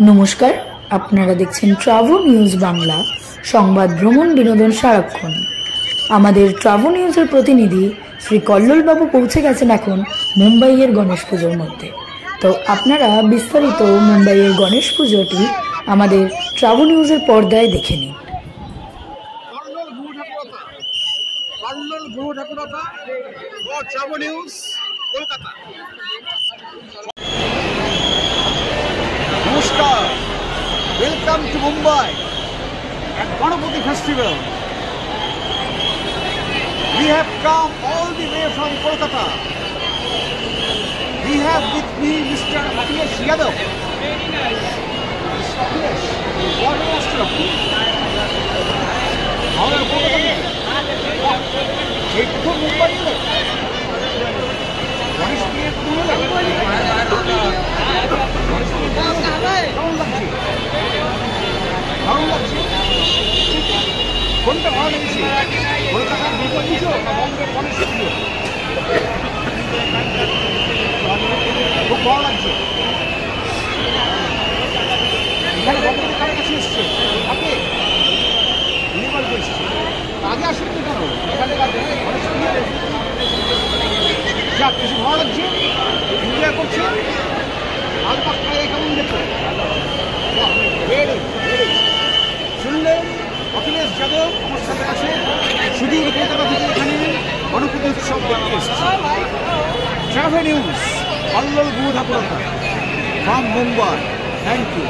নমস্কার, আপনারা দেখছেন ট্রাভো নিউজ বাংলা, সংবাদ ভ্রমণ বিনোদন সারাক্ষণ। আমাদের ট্রাভো নিউজের প্রতিনিধি শ্রী কল্লোল বাবু পৌঁছে গেছেন এখন মুম্বাইয়ের গণেশ পুজোর মধ্যে। তো আপনারা বিস্তারিত মুম্বাইয়ের গণেশ পুজোটি আমাদের ট্রাভো নিউজের পর্দায় দেখে নিন। Namaskar. Welcome to Mumbai at Ganapati Festival. We have come all the way from Kolkata. We have with me Mr. Akhilesh Yadav. Mr. Akhilesh, what are you? How are you? Kolkata. Mumbai. Ganesh Puja কেমন লাগছে? কোনটা ভালো লেগেছে? কলকাতার দুর্গা পুজো না বম্বের গণেশ পুজো? খুব ভালো লাগছে। এখানে বম্বের কার কাছে এসছে? আগে এসছে, আগে আসেন তো কেন? এখানে গণেশ পুজো যা কিছু ভালো লাগছে, এনজয় করছে। আর পাক্কায় কেমন দেখো? শুনলেন অখিলেশ যাদব আমার সাথে আছে, সুদূর কলকাতা থেকে এখানে গণপতি উৎসব দেখতে এসেছে। Travo news, Kallol Guhathakurta from Mumbai. Thank you.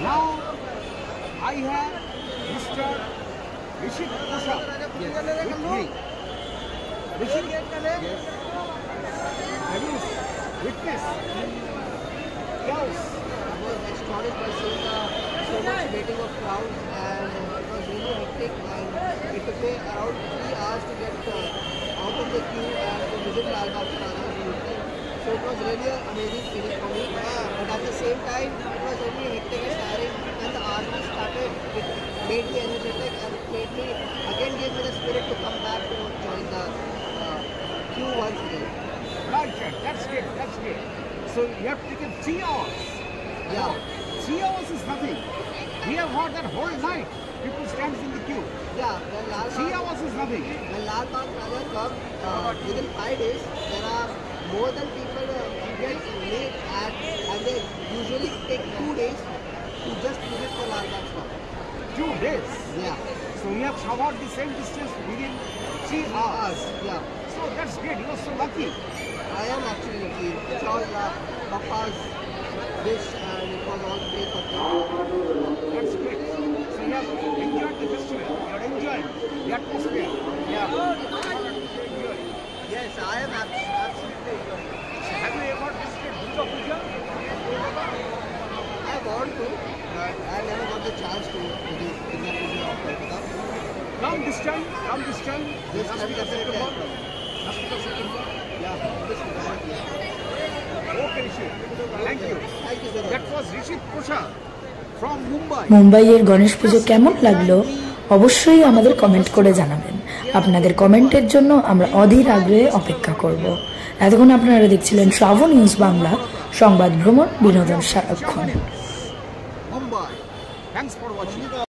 Now I have Mr. Rishit Prasad. Rishit, yes. Have you witnessed? Yes. I was astonished by seeing so much waiting of crowds, and it was really hectic, and it took me around 3 hours to get out of the queue and to visit Lal Bagh Raja's Murti. So it was really an amazing feeling for me, but at the same time it was really hectic and tiring, and the army started. It made me energetic, and it made me again, gave me the spirit to come back to join the queue once again. Right, that's great, that's great. So you have taken 3 hours. Yeah. 3 hours is nothing. We have heard that whole night people stand in the queue. Yeah, when Lal 3 Bagh, hours is nothing. when Lal Bagh Raja come, within 5 days, there are more than people who get late and they usually take 2 days to just visit for Lal Bagh Raja. 2 days. Yeah. So you have covered the same distance within 3 hours. Yeah. So that's great. You are so lucky. I am actually lucky. It's all Papa's wish, and it was all faith of him. That's great. So you have enjoyed the festival. You are enjoying the atmosphere. Yeah. Yes, I am absolutely enjoying. So have you ever visited Durga Puja? I want to, but I never got the chance to visit Durga Puja of Kolkata. Come this time. Come this time. This Last time week of definitely September. I will. Last week of September. Yeah, this is right. Okay, Rishit. Thank you. Thank you so much. That was Rishit Prasad from Mumbai. মুম্বাইয়ের গণেশ পুজো কেমন লাগলো অবশ্যই আমাদের comment করে জানাবেন। আপনাদের কমেন্টের জন্য আমরা অধীর আগ্রহে অপেক্ষা করব। এতক্ষণ আপনারা দেখছিলেন ট্রাভো নিউজ বাংলা, সংবাদ ভ্রমণ বিনোদন সারাক্ষণ। Mumbai. Thanks for watching.